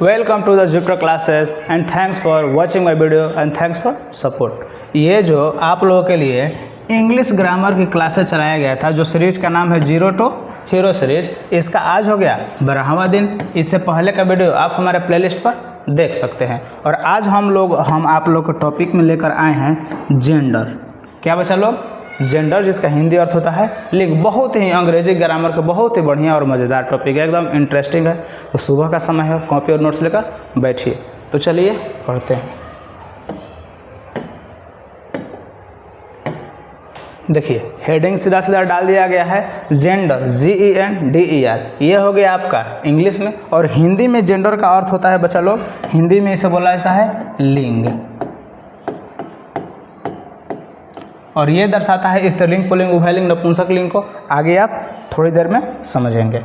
Welcome to the Jupiter classes and thanks for watching my video and thanks for support. ये जो आप लोगों के लिए इंग्लिश ग्रामर की क्लासेस चलाया गया था, जो सीरीज़ का नाम है जीरो टू हीरो सीरीज़, इसका आज हो गया 12वां दिन। इससे पहले का वीडियो आप हमारे प्लेलिस्ट पर देख सकते हैं। और आज हम आप लोग को टॉपिक में लेकर आए हैं जेंडर। क्या बच्चा लोग? जेंडर, जिसका हिंदी अर्थ होता है लिंग। बहुत ही अंग्रेजी ग्रामर का बहुत ही बढ़िया और मज़ेदार टॉपिक है, एकदम इंटरेस्टिंग है। तो सुबह का समय है, कॉपी और नोट्स लेकर बैठिए। तो चलिए पढ़ते हैं। देखिए हेडिंग सीधा सीधा डाल दिया गया है, जेंडर, GENDER। ये हो गया आपका इंग्लिश में। और हिंदी में जेंडर का अर्थ होता है बच्चा लोग, हिंदी में इसे बोला जाता है लिंग। और ये दर्शाता है स्त्रीलिंग, पुल्लिंग, उभयलिंग, नपुंसक लिंग को। आगे आप थोड़ी देर में समझेंगे।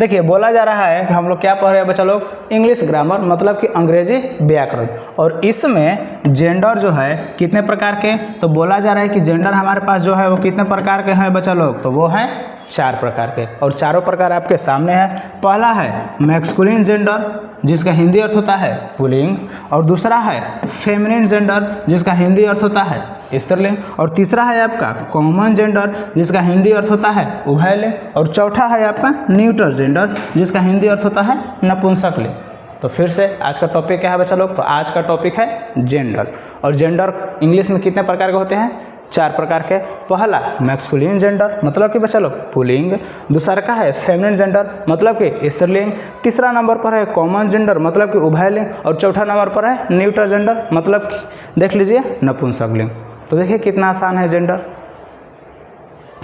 देखिए बोला जा रहा है कि हम लोग क्या पढ़ रहे हैं बच्चा लोग, इंग्लिश ग्रामर, मतलब कि अंग्रेजी व्याकरण। और इसमें जेंडर जो है कितने प्रकार के, तो बोला जा रहा है कि जेंडर हमारे पास जो है वो कितने प्रकार के हैं बच्चा लोग, तो वो हैं 4 प्रकार के। और चारों प्रकार आपके सामने है। पहला है मैस्कुलिन जेंडर, जिसका हिंदी अर्थ होता है पुल्लिंग। और दूसरा है फेमिनिन जेंडर, जिसका हिंदी अर्थ होता है स्त्रीलिंग। और तीसरा है आपका कॉमन जेंडर, जिसका हिंदी अर्थ होता है उभयलिंग। और चौथा है आपका न्यूट्रल जेंडर, जिसका हिंदी अर्थ होता है नपुंसक लिंग। तो फिर से आज का टॉपिक क्या है बच्चा लोग, तो आज का टॉपिक है जेंडर। और जेंडर इंग्लिश में कितने प्रकार के होते हैं? 4 प्रकार के। पहला मैस्कुलिन जेंडर, मतलब कि बच्चा लोग पुल्लिंग। दूसरा का है फेमिनिन जेंडर, मतलब कि स्त्रीलिंग। तीसरा नंबर पर है कॉमन जेंडर, मतलब कि उभयलिंग। और चौथा नंबर पर है न्यूट्रल जेंडर, मतलब कि देख लीजिए नपुंसक लिंग। तो देखिए कितना आसान है जेंडर।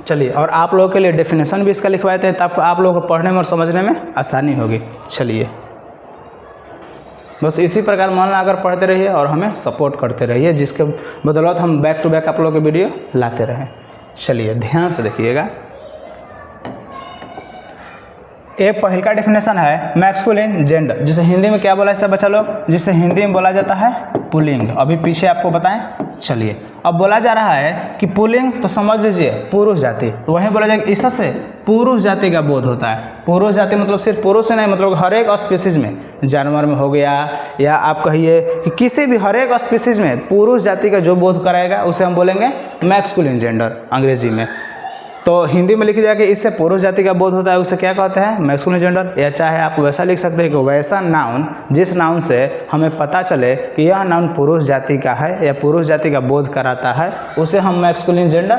चलिए, और आप लोगों के लिए डेफिनेशन भी इसका लिखवाए थे, ताकि आप लोगों को पढ़ने में और समझने में आसानी होगी। चलिए, बस इसी प्रकार मन लगाकर पढ़ते रहिए और हमें सपोर्ट करते रहिए, जिसके बदौलत हम बैक टू बैक आप लोगों के वीडियो लाते रहें। चलिए ध्यान से देखिएगा। एक पहल का डेफिनेशन है मैस्कुलिन जेंडर, जिसे हिंदी में क्या बोला जाता है बच्चा लोग, जिसे हिंदी में बोला जाता है पुल्लिंग। अभी पीछे आपको बताएं। चलिए, अब बोला जा रहा है कि पुल्लिंग तो समझ लीजिए पुरुष जाति, तो वहीं बोला जाएगा इससे पुरुष जाति का बोध होता है। पुरुष जाति मतलब सिर्फ पुरुष से नहीं, मतलब हर एक स्पीसीज में, जानवर में हो गया, या आप कहिए कि किसी भी हर एक स्पीसीज में पुरुष जाति का जो बोध कराएगा उसे हम बोलेंगे मैस्कुलिन जेंडर अंग्रेजी में। तो हिंदी में लिख दिया कि इससे पुरुष जाति का बोध होता है, उसे क्या कहते हैं? Masculine gender. या चाहे आप वैसा लिख सकते हैं कि वैसा नाउन जिस नाउन से हमें पता चले कि यह नाउन पुरुष जाति का है या पुरुष जाति का बोध कराता है, उसे हम मैस्कुलिन जेंडर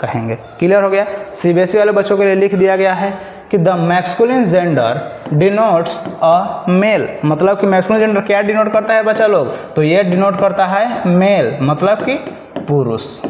कहेंगे। क्लियर हो गया? CBSE वाले बच्चों के लिए लिख दिया गया है कि the masculine gender denotes a male, मतलब कि मैस्कुलिन जेंडर क्या डिनोट करता है बच्चा लोग, तो ये डिनोट करता है मेल, मतलब कि पुरुष,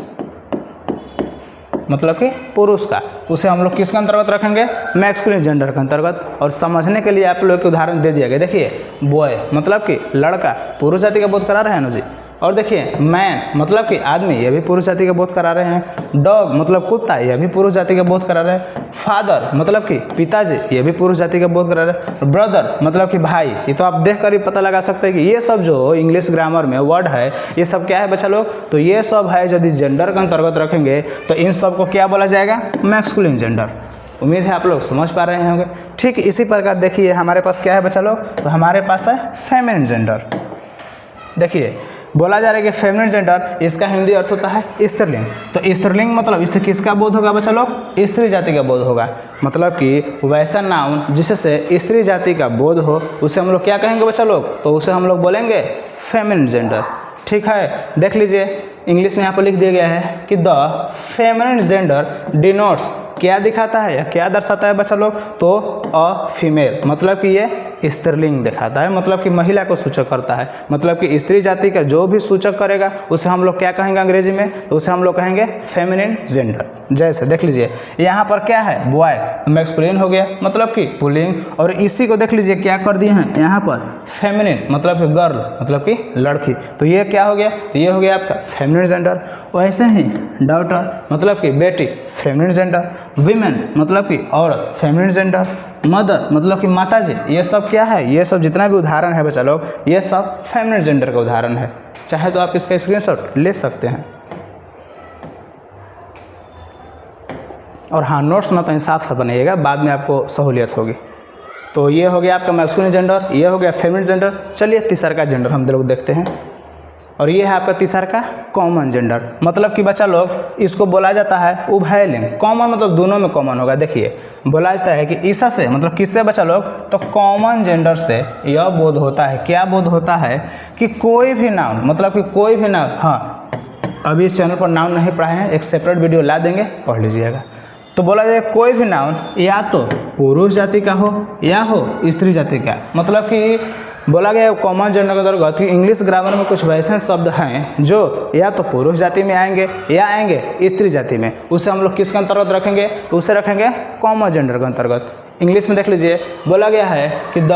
मतलब कि पुरुष का। उसे हम लोग किसके अंतर्गत रखेंगे? मैस्कुलिन जेंडर के अंतर्गत। और समझने के लिए आप लोग के उदाहरण दे दिया गया। देखिए बॉय मतलब कि लड़का, पुरुष जाति का बोध करा रहे हैं ना जी। और देखिए मैन मतलब कि आदमी, यह भी पुरुष जाति का बोध करा रहे हैं। डॉग मतलब कुत्ता, यह भी पुरुष जाति का बोध करा रहे हैं। फादर मतलब कि पिताजी, यह भी पुरुष जाति का बोध करा रहे हैं। ब्रदर मतलब कि भाई, ये तो आप देखकर ही पता लगा सकते हैं कि ये सब जो इंग्लिश ग्रामर में वर्ड है, ये सब क्या है बच्चा लोग, तो ये सब है यदि जेंडर के अंतर्गत रखेंगे तो इन सब को क्या बोला जाएगा? Masculine gender. उम्मीद है आप लोग समझ पा रहे होंगे। ठीक इसी प्रकार देखिए हमारे पास क्या है बच्चा लोग, तो हमारे पास है फेमिनिन जेंडर। देखिए बोला जा रहा है कि फेमिनिन जेंडर, इसका हिंदी अर्थ होता है स्त्रीलिंग। तो स्त्रीलिंग मतलब इससे किसका बोध होगा बच्चा लोग? स्त्री जाति का बोध होगा। मतलब कि वैसा नाउन जिससे स्त्री जाति का बोध हो, उसे हम लोग क्या कहेंगे बच्चा लोग, तो उसे हम लोग बोलेंगे फेमिनिन जेंडर। ठीक है, देख लीजिए इंग्लिश में यहाँ पर लिख दिया गया है कि द फेमिनिन जेंडर डिनोट्स, क्या दिखाता है या क्या दर्शाता है बच्चा लोग, तो अ फीमेल, मतलब कि ये स्त्रीलिंग दिखाता है, मतलब कि महिला को सूचक करता है। मतलब कि स्त्री जाति का जो भी सूचक करेगा उसे हम लोग क्या कहेंगे अंग्रेजी में, तो उसे हम लोग कहेंगे फेमिनिन जेंडर। जैसे देख लीजिए यहाँ पर क्या है, बॉय, मैस्कुलिन हो गया, मतलब कि पुल्लिंग। और इसी को देख लीजिए क्या कर दिए हैं यहाँ पर, फेमिनिन मतलब कि गर्ल, मतलब कि लड़की। तो ये क्या हो गया, तो ये हो गया आपका फेमिनिन जेंडर। वैसे ही डॉटर मतलब कि बेटी, फेमिनिन जेंडर। वीमेन मतलब कि औरत, फेमिनिन जेंडर। मदर मतलब कि माताजी, ये सब क्या है, ये सब जितना भी उदाहरण है बच्चा लोग, ये सब फेमिनिन जेंडर का उदाहरण है। चाहे तो आप इसका स्क्रीनशॉट ले सकते हैं। और हाँ, नोट्स ना तो इंसाफ से बनाइएगा, बाद में आपको सहूलियत होगी। तो ये हो गया आपका मैस्कुलिन जेंडर, ये हो गया फेमिनिन जेंडर। चलिए तीसरा का जेंडर हम लोग देखते हैं, और ये है आपका तीसरा का कॉमन जेंडर। मतलब कि बच्चा लोग इसको बोला जाता है उभयलिंग। कॉमन मतलब दोनों में कॉमन होगा। देखिए बोला जाता है कि ईसा से मतलब किससे बच्चा लोग, तो कॉमन जेंडर से यह बोध होता है, क्या बोध होता है कि कोई भी नाउन, मतलब कि कोई भी नाउन, हाँ अभी इस चैनल पर नाउन नहीं पढ़ाए हैं, एक सेपरेट वीडियो ला देंगे, पढ़ लीजिएगा। तो बोला जाए कोई भी नाउन या तो पुरुष जाति का हो या हो स्त्री जाति का। मतलब कि बोला गया कॉमन जेंडर के अंतर्गत कि इंग्लिश ग्रामर में कुछ वैसे शब्द हैं जो या तो पुरुष जाति में आएंगे या आएंगे स्त्री जाति में, उसे हम लोग किसके अंतर्गत रखेंगे, तो उसे रखेंगे कॉमन जेंडर के अंतर्गत। इंग्लिश में देख लीजिए, बोला गया है कि the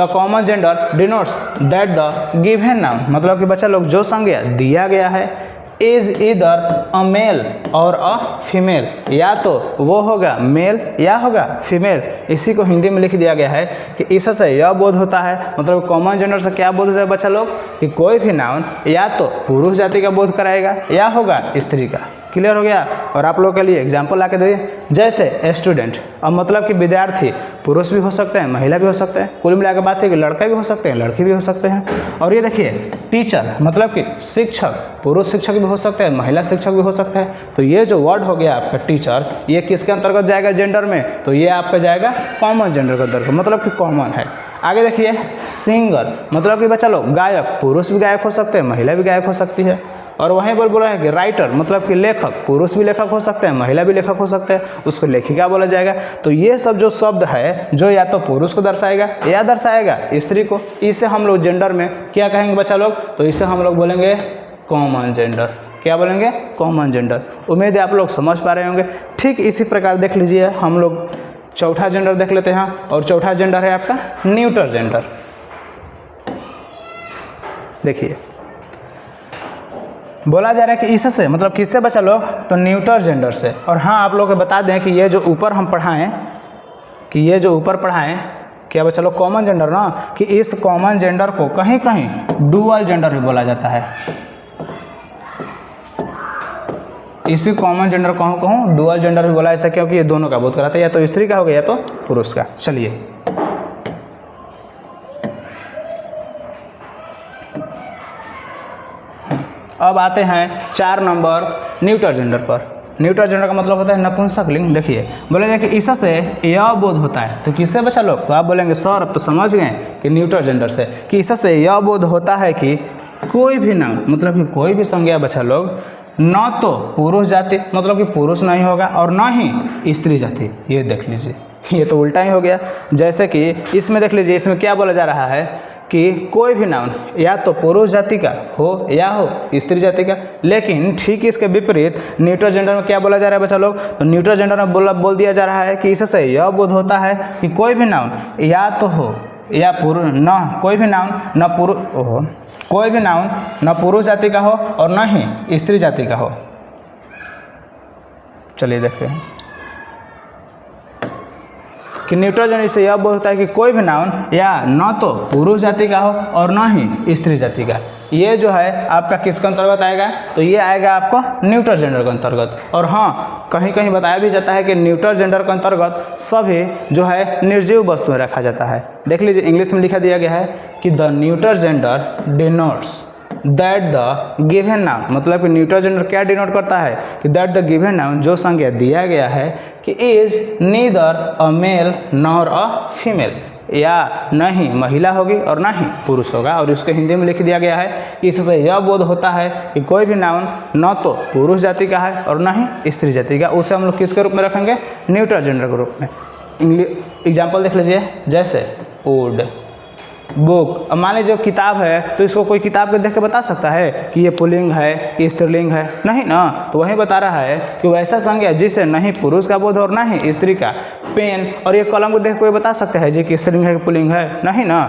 common gender denotes that the given noun. मतलब कि बच्चा लोग जो संज्ञा दिया गया है इज इधर अ मेल और अ फीमेल, या तो वो होगा मेल या होगा फीमेल। इसी को हिंदी में लिख दिया गया है कि इससे यह बोध होता है, मतलब कॉमन जेंडर से क्या बोध होता है बच्चा लोग, कि कोई भी नाउन या तो पुरुष जाति का बोध कराएगा या होगा स्त्री का। क्लियर हो गया। और आप लोगों के लिए एग्जाम्पल ला के दे, जैसे स्टूडेंट, अब मतलब कि विद्यार्थी पुरुष भी हो सकते हैं, महिला भी हो सकते हैं, कुल मिलाकर बात है कि लड़का भी हो सकते हैं, लड़की भी हो सकते हैं। और ये देखिए टीचर, मतलब कि शिक्षक, पुरुष शिक्षक भी हो सकते हैं, महिला शिक्षक भी हो सकते हैं। तो ये जो वर्ड हो गया आपका टीचर, ये किसके अंतर्गत जाएगा जेंडर में, तो ये आपका जाएगा कॉमन जेंडर के अंतर्गत, मतलब कि कॉमन है। आगे देखिए सिंगर, मतलब कि बच्चा लोग गायक, पुरुष भी गायक हो सकते हैं, महिला भी गायक हो सकती है। और वहीं पर बोला है कि राइटर, मतलब कि लेखक, पुरुष भी लेखक हो सकते हैं, महिला भी लेखक हो सकते हैं, उसको लेखिका बोला जाएगा। तो ये सब जो शब्द है जो या तो पुरुष को दर्शाएगा या दर्शाएगा स्त्री को, इसे हम लोग जेंडर में क्या कहेंगे बच्चा लोग, तो इसे हम लोग बोलेंगे कॉमन जेंडर। क्या बोलेंगे, कॉमन जेंडर। उम्मीद है आप लोग समझ पा रहे होंगे। ठीक इसी प्रकार देख लीजिए हम लोग चौथा जेंडर देख लेते हैं, और चौथा जेंडर है आपका न्यूट्रल जेंडर। देखिए बोला जा रहा है कि इससे मतलब किससे बच्चा लोग, तो न्यूट्रल जेंडर से। और हाँ आप लोग को बता दें कि ये जो ऊपर हम पढ़ाएं, कि ये जो ऊपर पढ़ाएं क्या बच्चा लोग कॉमन जेंडर ना, कि इस कॉमन जेंडर को कहीं कहीं डुअल जेंडर भी बोला जाता है। इसी कॉमन जेंडर को कहूँ डुअल जेंडर भी बोला जाता है, क्योंकि ये दोनों का बोध कराता है, या तो स्त्री का हो गया या तो पुरुष का। चलिए अब आते हैं 4 नंबर न्यूट्रल जेंडर पर। न्यूट्रल जेंडर का मतलब होता है नपुंसकलिंग। देखिए बोलेंगे कि ईसा से यह बोध होता है, तो किससे बच्चा लोग, तो आप बोलेंगे सर अब तो समझ गए कि न्यूट्रल जेंडर से, कि ईसा से यह बोध होता है कि कोई भी नाउन, मतलब कि कोई भी संज्ञा बच्चा लोग न तो पुरुष जाति, मतलब कि पुरुष नहीं होगा, और न ही स्त्री जाति। ये देख लीजिए, ये तो उल्टा ही हो गया। जैसे कि इसमें देख लीजिए, इसमें क्या बोला जा रहा है कि कोई भी नाउन या तो पुरुष जाति का हो या हो स्त्री जाति का। लेकिन ठीक इसके विपरीत न्यूट्रल जेंडर में क्या बोला जा रहा है बच्चा लोग, तो न्यूट्रल जेंडर में बोल दिया जा रहा है कि इससे यह बोध होता है कि कोई भी नाउन या तो हो या पुरुष, न कोई भी नाउन न पुरुष, कोई भी नाउन न पुरुष जाति का हो और न ही स्त्री जाति का हो। चलिए देखते हैं कि न्यूट्रल जेंडर से यह बोध होता है कि कोई भी नाउन या न तो पुरुष जाति का हो और न ही स्त्री जाति का। ये जो है आपका किसके अंतर्गत आएगा, तो ये आएगा आपको न्यूट्रल जेंडर के अंतर्गत। और हाँ कहीं कहीं बताया भी जाता है कि न्यूट्रल जेंडर के अंतर्गत सभी जो है निर्जीव वस्तुएं रखा जाता है। देख लीजिए इंग्लिश में लिखा दिया गया है कि the neutral gender denotes that the given noun, मतलब कि न्यूट्रल जेंडर क्या डिनोट करता है कि दैट द गिवन नाउन, जो संज्ञा दिया गया है कि is neither a male nor a female, या न ही महिला होगी और न ही पुरुष होगा। और इसको हिंदी में लिख दिया गया है कि इससे यह बोध होता है कि कोई भी नाउन न तो पुरुष जाति का है और न ही स्त्री जाति का। उसे हम लोग किसके रूप में रखेंगे, न्यूट्रल जेंडर के रूप में। एग्जाम्पल देख लीजिए, जैसे वुड, बुक। अब मान लीजिए किताब है, तो इसको कोई किताब को देख के बता सकता है कि ये पुल्लिंग है, ये स्त्रीलिंग है, नहीं ना। तो वही बता रहा है कि वैसा संज्ञा जिसे नहीं पुरुष का बोध और ना ही स्त्री का। पेन और ये कलम को देख कोई बता सकता है जी कि स्त्रीलिंग है कि पुल्लिंग है, नहीं ना।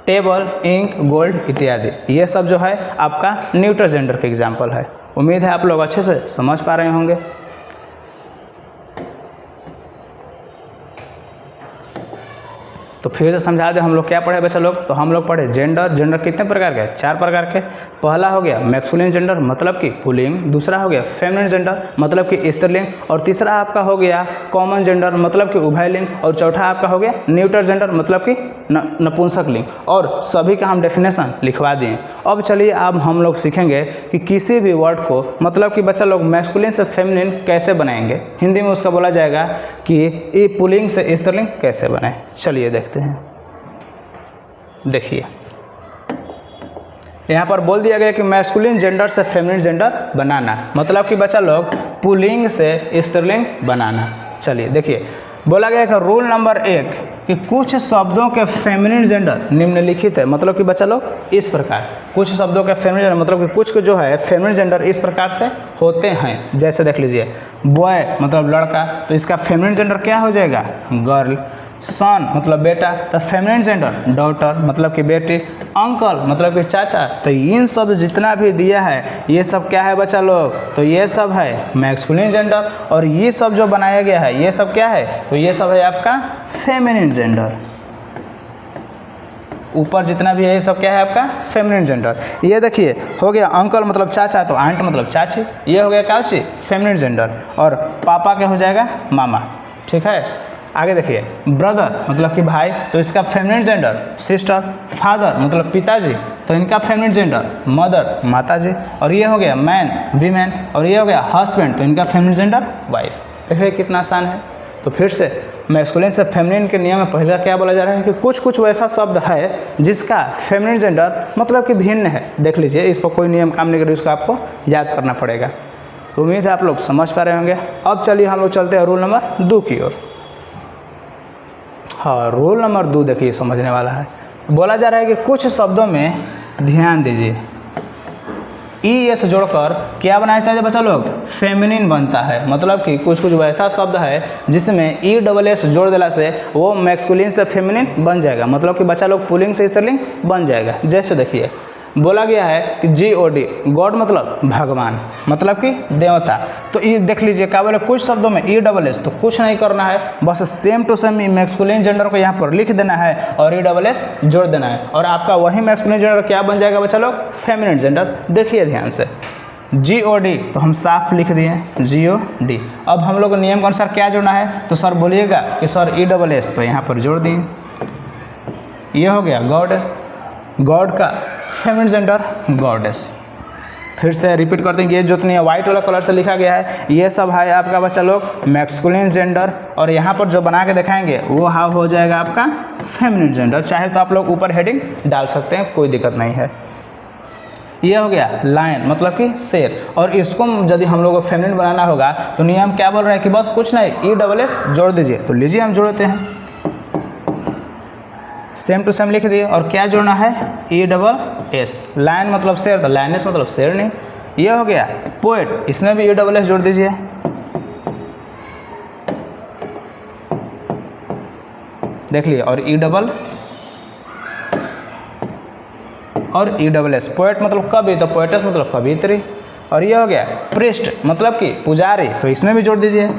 टेबल, इंक, गोल्ड इत्यादि, ये सब जो है आपका न्यूट्रल जेंडर के एग्जाम्पल है। उम्मीद है आप लोग अच्छे से समझ पा रहे होंगे। तो तो फिर से समझा दें, हम लोग क्या पढ़े बच्चा लोग, तो हम लोग पढ़े जेंडर। जेंडर कितने प्रकार के, 4 प्रकार के। पहला हो गया मैस्कुलिन जेंडर मतलब कि पुल्लिंग, दूसरा हो गया फेमिनिन जेंडर मतलब कि स्त्रीलिंग, और तीसरा आपका हो गया कॉमन जेंडर मतलब कि उभयलिंग, और चौथा आपका हो गया न्यूटर जेंडर मतलब कि नपुंसक लिंग। और सभी का हम डेफिनेशन लिखवा दिए। अब चलिए अब हम लोग सीखेंगे कि किसी भी वर्ड को मतलब कि बच्चा लोग मैस्कुलिन से फेमिनिन कैसे बनाएंगे। हिंदी में उसका बोला जाएगा कि ये पुल्लिंग से स्त्रीलिंग कैसे बने। चलिए देखते हैं। देखिए यहाँ पर बोल दिया गया कि मैस्कुलिन जेंडर से फेमिनिन जेंडर बनाना मतलब कि बच्चा लोग पुल्लिंग से स्त्रीलिंग बनाना। चलिए देखिए, बोला गया कि रूल नंबर 1 कि कुछ शब्दों के फेमिनिन जेंडर निम्नलिखित है। मतलब कि बच्चा लोग इस प्रकार, कुछ शब्दों के फेमिनिन जेंडर मतलब कि कुछ के जो है फेमिनिन जेंडर इस प्रकार से होते हैं। जैसे देख लीजिए, बॉय मतलब लड़का, तो इसका फेमिनिन जेंडर क्या हो जाएगा, गर्ल। सन मतलब बेटा, तो फेमिनिन जेंडर डॉटर मतलब कि बेटी। अंकल मतलब कि चाचा। तो इन सब जितना भी दिया है ये सब क्या है बच्चा लोग, तो ये सब है मैस्कुलिन जेंडर। और ये सब जो बनाया गया है ये सब क्या है, तो ये सब है आपका फेमिनिन जेंडर। ऊपर जितना भी है ये सब क्या है आपका फेमिनिन जेंडर। ये देखिए हो गया अंकल मतलब चाचा, तो आंट मतलब चाची, ये हो गया क्या चीज, फेमिनिन जेंडर। और पापा क्या हो जाएगा, मामा। ठीक है, आगे देखिए, ब्रदर मतलब कि भाई, तो इसका फेमिनिन जेंडर सिस्टर। फादर मतलब पिताजी, तो इनका फेमिनिन जेंडर मदर माताजी। और ये हो गया मैन वीमेन, और ये हो गया हस्बैंड, तो इनका फेमिनिन जेंडर वाइफ। देखिए कितना आसान है। तो फिर से मैस्कुलिन से फेमिनिन के नियम में पहला क्या बोला जा रहा है कि कुछ कुछ वैसा शब्द है जिसका फेमिनिन जेंडर मतलब कि भिन्न है। देख लीजिए, इस पर कोई नियम काम नहीं करे, उसको आपको याद करना पड़ेगा। तो उम्मीद है आप लोग समझ पा रहे होंगे। अब चलिए हम लोग चलते हैं रूल नंबर 2 की ओर। हाँ, रूल नंबर 2 देखिए समझने वाला है। बोला जा रहा है कि कुछ शब्दों में ध्यान दीजिए, ई एस जोड़कर क्या बना जाता है बच्चा लोग, फेमिनिन बनता है। मतलब कि कुछ कुछ वैसा शब्द है जिसमें ई डबल एस जोड़ देने से वो मैस्कुलिन से फेमिनिन बन जाएगा। मतलब कि बच्चा लोग पुल्लिंग से स्त्रीलिंग बन जाएगा। जैसे देखिए बोला गया है कि GOD, गॉड मतलब भगवान मतलब कि देवता। तो ये देख लीजिए क्या बोले, कुछ शब्दों में ई डबल एस, तो कुछ नहीं करना है, बस same to same masculine gender को यहाँ पर लिख देना है और ई डबल एस जोड़ देना है, और आपका वही मैस्कुलिन जेंडर क्या बन जाएगा बच्चा लोग, फेमिनिन जेंडर। देखिए ध्यान से, GOD तो हम साफ लिख दिए GOD। अब हम लोग नियम के अनुसार क्या जोड़ना है, तो सर बोलिएगा कि सर ई डबल एस, तो यहाँ पर जोड़ दिए। ये हो गया गॉडेस, गॉड का फेमिनिन जेंडर गॉडेस। फिर से रिपीट करते हैं, ये जो व्हाइट वाला कलर से लिखा गया है ये सब है आपका बच्चा लोग मैस्कुलिन जेंडर, और यहाँ पर जो बना के दिखाएंगे वो हाँ हो जाएगा आपका फेमिनिन जेंडर। चाहे तो आप लोग ऊपर हेडिंग डाल सकते हैं, कोई दिक्कत नहीं है। ये हो गया लायन मतलब कि शेर, और इसको यदि हम लोग को फेमिनिन बनाना होगा तो नियम क्या बोल रहे हैं कि बस कुछ नहीं, ई डबल एस जोड़ दीजिए। तो लीजिए हम जोड़ते हैं, सेम टू सेम लिख दिए, और क्या जोड़ना है, ई डबल एस। लायन मतलब शेर, तो लायनेस मतलब शेर नहीं। ये हो गया पोएट, इसमें भी ई डबल एस जोड़ दीजिए। देख लिए, और ई डबल और ई डबल एस। पोएट मतलब कवि, तो पोएटस मतलब कवित्री। और ये हो गया प्रीस्ट मतलब कि पुजारी, तो इसमें भी जोड़ दीजिए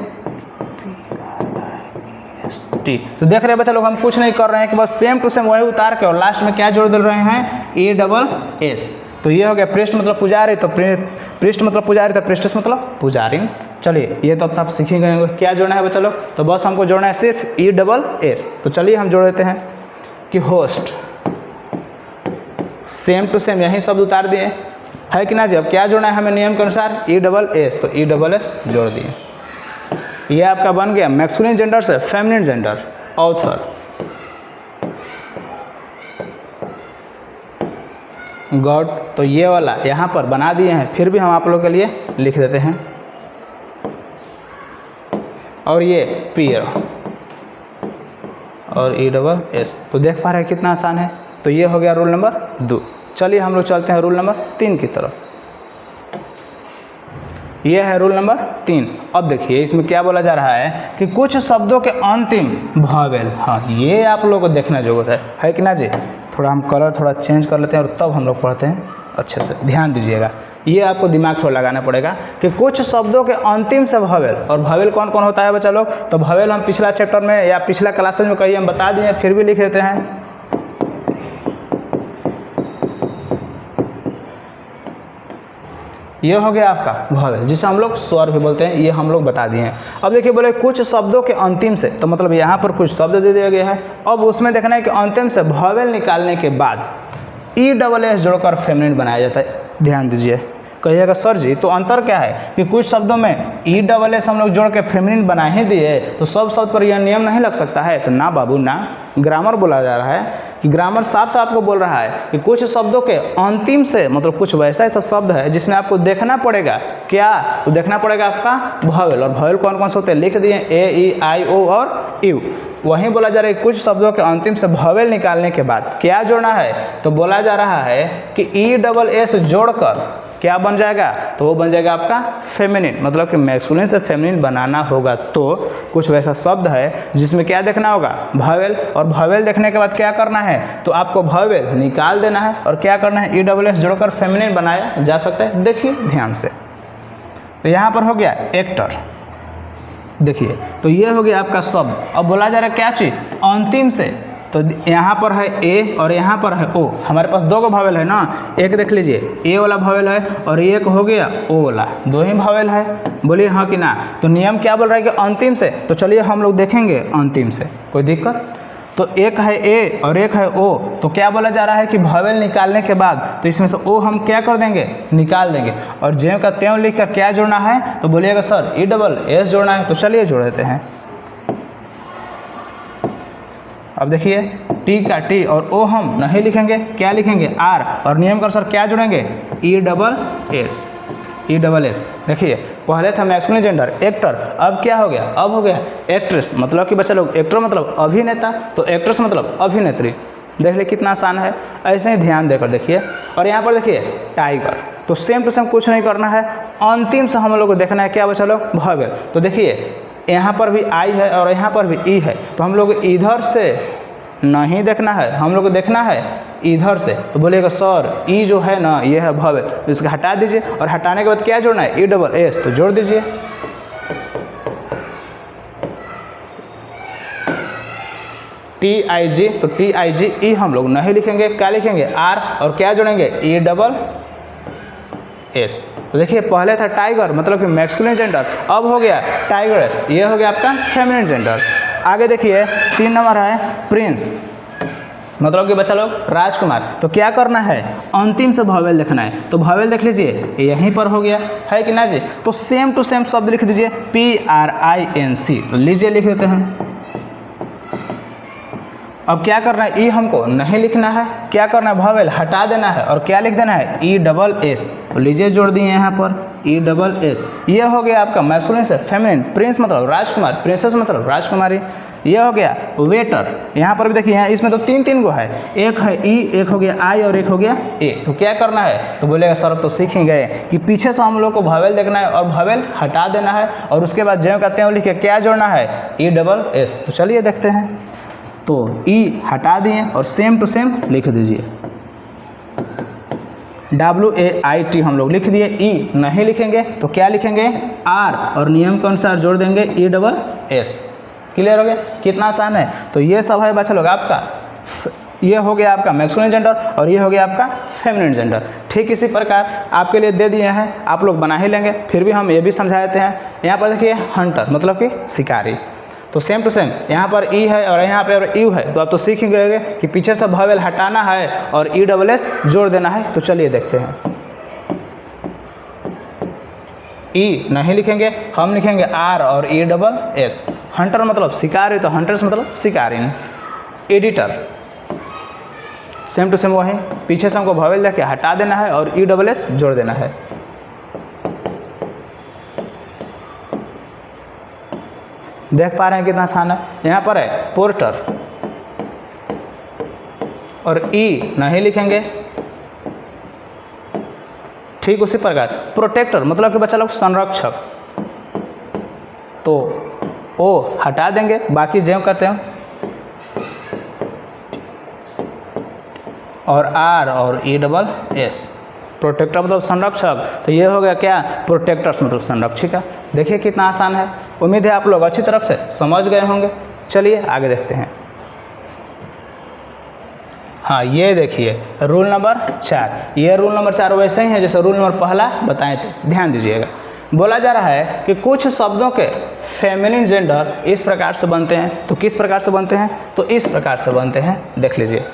टी। तो देख रहे हैं बच्चा लोग हम कुछ नहीं कर रहे हैं कि बस सेम टू सेम वही उतार के और लास्ट में क्या जोड़ दे रहे हैं, ई डबल एस। तो ये हो गया प्रीस्ट मतलब पुजारी, तो प्रीस्ट मतलब पुजारी, तो प्रीस्टस मतलब पुजारी। चलिए ये तो अब आप सीख ही गए होंगे क्या जोड़ना है बच्चा लोग, तो बस हमको जोड़ना है सिर्फ ई डबल एस। तो चलिए हम जोड़ देते हैं कि होस्ट, सेम टू सेम यही शब्द उतार दिए है कि ना जी। अब क्या जोड़ना है हमें नियम के अनुसार, ई डबल एस, तो ई डबल एस जोड़ दिए। ये आपका बन गया मैस्कुलिन जेंडर से फेमिनिन जेंडर। ऑथर, गॉड, तो ये वाला यहाँ पर बना दिए हैं, फिर भी हम आप लोग के लिए लिख देते हैं। और ये पीयर और ई डबल एस। तो देख पा रहे हैं कितना आसान है। तो ये हो गया रूल नंबर 2। चलिए हम लोग चलते हैं रूल नंबर 3 की तरफ। ये है रूल नंबर 3। अब देखिए इसमें क्या बोला जा रहा है कि कुछ शब्दों के अंतिम वॉवेल, हाँ ये आप लोगों को देखना जरूरत है कि ना जी। थोड़ा हम कलर थोड़ा चेंज कर लेते हैं और तब हम लोग पढ़ते हैं अच्छे से ध्यान दीजिएगा, ये आपको दिमाग थोड़ा लगाना पड़ेगा कि कुछ शब्दों के अंतिम से भवेल, और भवेल कौन कौन होता है बच्चा लोग, तो भवेल हम पिछला चैप्टर में या पिछला क्लासेज में कहीं हम बता दिए, फिर भी लिख देते हैं। ये हो गया आपका भवेल, जिसे हम लोग स्वर भी बोलते हैं, ये हम लोग बता दिए हैं। अब देखिए बोले कुछ शब्दों के अंतिम से, तो मतलब यहाँ पर कुछ शब्द दे दिया गया है, अब उसमें देखना है कि अंतिम से भवेल निकालने के बाद ESS जोड़कर फेमिनिन बनाया जाता है। ध्यान दीजिए, कहिएगा सर जी तो अंतर क्या है कि कुछ शब्दों में ESS हम लोग जोड़ के फेमिनिन बना ही दिए तो सब शब्द पर यह नियम नहीं लग सकता है, तो ना बाबू ना, ग्रामर बोला जा रहा है कि ग्रामर साफ साफ आपको बोल रहा है कि कुछ शब्दों के अंतिम से, मतलब कुछ वैसा ऐसा शब्द है जिसमें आपको देखना पड़ेगा क्या, तो देखना पड़ेगा आपका भवेल, और भवेल कौन कौन से होते हैं लिख दिए, A E I O और U। वहीं बोला जा रहा है कुछ शब्दों के अंतिम से भवेल निकालने के बाद क्या जोड़ना है, तो बोला जा रहा है कि ESS जोड़कर क्या बन जाएगा, तो वो बन जाएगा आपका फेमिनिन, मतलब कि मैस्कुलिन से फेमिनिन बनाना होगा तो कुछ वैसा शब्द है जिसमें क्या देखना होगा, भवेल, और भवेल देखने के बाद क्या करना है, तो आपको भवेल निकाल देना है और क्या करना है, ESS जोड़कर फेमिनिन बनाया जा सकता है। देखिए ध्यान से, तो यहाँ पर हो गया एक्टर, देखिए तो ये हो गया आपका शब्द। अब बोला जा रहा है क्या चीज़, अंतिम से, तो यहाँ पर है ए और यहाँ पर है ओ, हमारे पास दो को भवेल है ना, एक देख लीजिए ए वाला भवेल है और एक हो गया ओ वाला, दो ही भवेल है, बोलिए हाँ कि ना। तो नियम क्या बोल रहा है कि अंतिम से, तो चलिए हम लोग देखेंगे अंतिम से, कोई दिक्कत, तो एक है ए और एक है ओ, तो क्या बोला जा रहा है कि भवेल निकालने के बाद तो इसमें से ओ हम क्या कर देंगे, निकाल देंगे, और ज्यों का त्यों लिख कर क्या जोड़ना है, तो बोलिएगा सर ESS जोड़ना है, तो चलिए जोड़ देते हैं। अब देखिए टी का टी और ओ हम नहीं लिखेंगे, क्या लिखेंगे आर, और नियम कर सर क्या जोड़ेंगे ESS। देखिए पहले था मैस्कुलिन जेंडर एक्टर, अब क्या हो गया, अब हो गया एक्ट्रेस, मतलब कि बच्चा लोग एक्टर मतलब अभिनेता, तो एक्ट्रेस मतलब अभिनेत्री। देख ले कितना आसान है, ऐसे ही ध्यान देकर देखिए। और यहाँ पर देखिए टाइगर, तो सेम टू सेम कुछ नहीं करना है, अंतिम से हम लोग को देखना है क्या बच्चा लोग, भवेल। तो देखिए यहाँ पर भी आई है और यहाँ पर भी ई है, तो हम लोग इधर से नहीं देखना है, हम लोग को देखना है इधर से, तो बोलिएगा सर ई जो है ना ये है भवेल, तो इसको हटा दीजिए, और हटाने के बाद क्या जोड़ना है ESS, तो जोड़ दीजिए। TIG, तो TIGE हम लोग नहीं लिखेंगे, क्या लिखेंगे आर, और क्या जोड़ेंगे ESS। तो देखिए पहले था टाइगर मतलब कि मैस्कुलिन जेंडर, अब हो गया टाइगरेस, ये हो गया आपका फेमिनिन जेंडर। आगे देखिए 3 नंबर है प्रिंस, मतलब कि बच्चा लोग राजकुमार, तो क्या करना है, अंतिम से भवेल देखना है, तो भवेल देख लीजिए यहीं पर हो गया है कि ना जी, तो सेम टू सेम शब्द लिख दीजिए PRINC, तो लीजिए लिख देते हैं। अब क्या करना है, ई हमको नहीं लिखना है, क्या करना है, भवेल हटा देना है और क्या लिख देना है ESS, तो लीजिए जोड़ दिए यहाँ पर ESS। ये हो गया आपका मैस्कुलिन से फेमिनिन, प्रिंस मतलब राजकुमार, प्रिंसेस मतलब राजकुमारी। ये हो गया वेटर, यहाँ पर भी देखिए यहाँ इसमें तो 3 गो है, एक है ई, एक हो गया आई और एक हो गया ए। तो क्या करना है, तो बोलेगा सर तो सीख ही गए कि पीछे से हम लोग को भवेल देखना है और भवेल हटा देना है, और उसके बाद ज्यों का त्यों लिख के क्या जोड़ना है ESS। तो चलिए देखते हैं, तो ई हटा दिए और सेम टू सेम लिख दीजिए WAIT हम लोग लिख दिए, ई नहीं लिखेंगे तो क्या लिखेंगे आर, और नियम के अनुसार जोड़ देंगे ESS। क्लियर हो गया, कितना आसान है। तो ये सब है बच्चा लोग आपका, ये हो गया आपका मैस्कुलिन जेंडर और ये हो गया आपका फेमिनिन जेंडर। ठीक इसी प्रकार आपके लिए दे दिए हैं, आप लोग बना ही लेंगे, फिर भी हम ये भी समझा देते हैं। यहाँ पर देखिए हंटर मतलब कि शिकारी, तो सेम टू सेम यहाँ पर ई है और यहाँ पर यू है, तो आप तो सीख ही गए कि पीछे से भवेल हटाना है और ESS जोड़ देना है। तो चलिए देखते हैं, ई नहीं लिखेंगे, हम लिखेंगे आर और ESS। हंटर मतलब शिकारी, तो हंटर्स मतलब शिकारिन। एडिटर सेम टू सेम वही, पीछे से हमको भवेल देके हटा देना है और ESS जोड़ देना है। देख पा रहे हैं कितना आसान है। यहाँ पर है पोर्टर और ई नहीं लिखेंगे, ठीक उसी प्रकार प्रोटेक्टर मतलब कि बच्चा लोग संरक्षक, तो ओ हटा देंगे, बाकी ज्यों करते हैं, और आर और ESS प्रोटेक्टर मतलब संरक्षक, तो ये हो गया क्या, प्रोटेक्टर्स मतलब संरक्षिका। देखिए कितना आसान है। उम्मीद है आप लोग अच्छी तरह से समझ गए होंगे। चलिए आगे देखते हैं। हाँ ये देखिए रूल नंबर 4, ये रूल नंबर 4 वैसे ही है जैसे रूल नंबर पहला बताए थे, ध्यान दीजिएगा। बोला जा रहा है कि कुछ शब्दों के फेमिनिन जेंडर इस प्रकार से बनते हैं, तो किस प्रकार से बनते हैं, तो इस प्रकार से बनते हैं, देख लीजिए।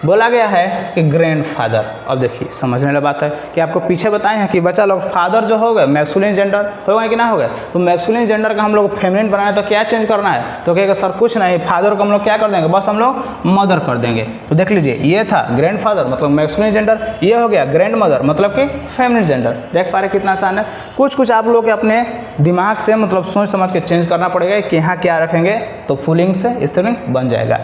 बोला गया है कि ग्रैंडफादर, अब देखिए समझने वाली बात है कि आपको पीछे बताए हैं कि बच्चा लोग फादर जो हो गए मैस्कुलिन जेंडर हो गए कि ना हो गए, तो मैस्कुलिन जेंडर का हम लोग फेमिनिन बनाना है तो क्या चेंज करना है, तो कहेगा सर कुछ नहीं, फादर को हम लोग क्या कर देंगे, बस हम लोग मदर कर देंगे। तो देख लीजिए ये था ग्रैंडफादर मतलब मैस्कुलिन जेंडर, ये हो गया ग्रैंड मदर मतलब कि फेमिनिन जेंडर। देख पा रहे कितना आसान है। कुछ आप लोग अपने दिमाग से मतलब सोच समझ के चेंज करना पड़ेगा कि यहाँ क्या रखेंगे तो फुलिंग से स्त्रीलिंग बन जाएगा।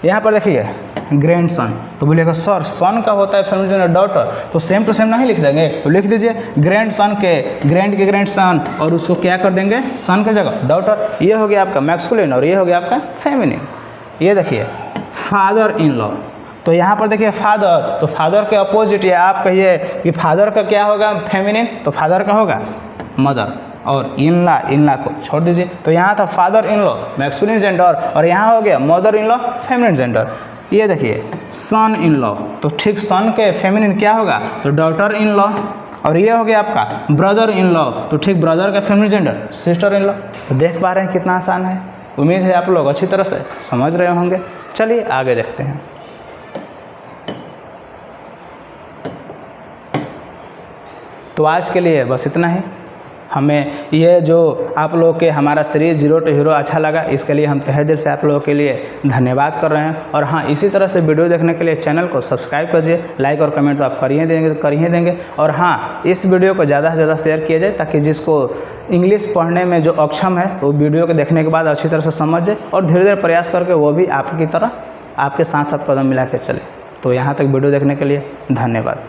यहाँ पर देखिए ग्रैंड सन, तो बोलिएगा सर सन का होता है फेमिनिन जेंडर डॉटर, तो सेम टू सेम नहीं लिख देंगे, तो लिख दीजिए ग्रैंड सन के ग्रैंड सन और उसको क्या कर देंगे सन की जगह डॉटर। ये हो गया आपका मैस्कुलिन और ये हो गया आपका फेमिनिन। ये देखिए फादर इन लॉ, तो यहाँ पर देखिए फादर, तो फादर के अपोजिट या आप कहिए कि फादर का क्या होगा फेमिनिन, तो फादर का होगा मदर, और इनला को छोड़ दीजिए। तो यहाँ था father in law masculine gender और यहाँ हो गया mother in law feminine gender. ये देखिए सन इन लॉ, तो ठीक सन के फेमिनिन क्या होगा, तो डॉटर इन लॉ, और ये हो गया आपका ब्रदर इन लॉ, तो ठीक ब्रदर का feminine gender sister in law. तो देख पा रहे हैं कितना आसान है। उम्मीद है आप लोग अच्छी तरह से समझ रहे होंगे। चलिए आगे देखते हैं। तो आज के लिए बस इतना ही। हमें ये जो आप लोगों के हमारा सीरीज जीरो टू हीरो अच्छा लगा, इसके लिए हम तहे दिल से आप लोगों के लिए धन्यवाद कर रहे हैं। और हाँ, इसी तरह से वीडियो देखने के लिए चैनल को सब्सक्राइब कीजिए, लाइक और कमेंट तो आप कर ही देंगे। और हाँ, इस वीडियो को ज़्यादा से ज़्यादा शेयर किया जाए ताकि जिसको इंग्लिश पढ़ने में जो अक्षम है वो वीडियो को देखने के बाद अच्छी तरह से समझ जाए और धीरे धीरे प्रयास करके वो भी आपकी तरह आपके साथ साथ कदम मिला के चले। तो यहाँ तक वीडियो देखने के लिए धन्यवाद।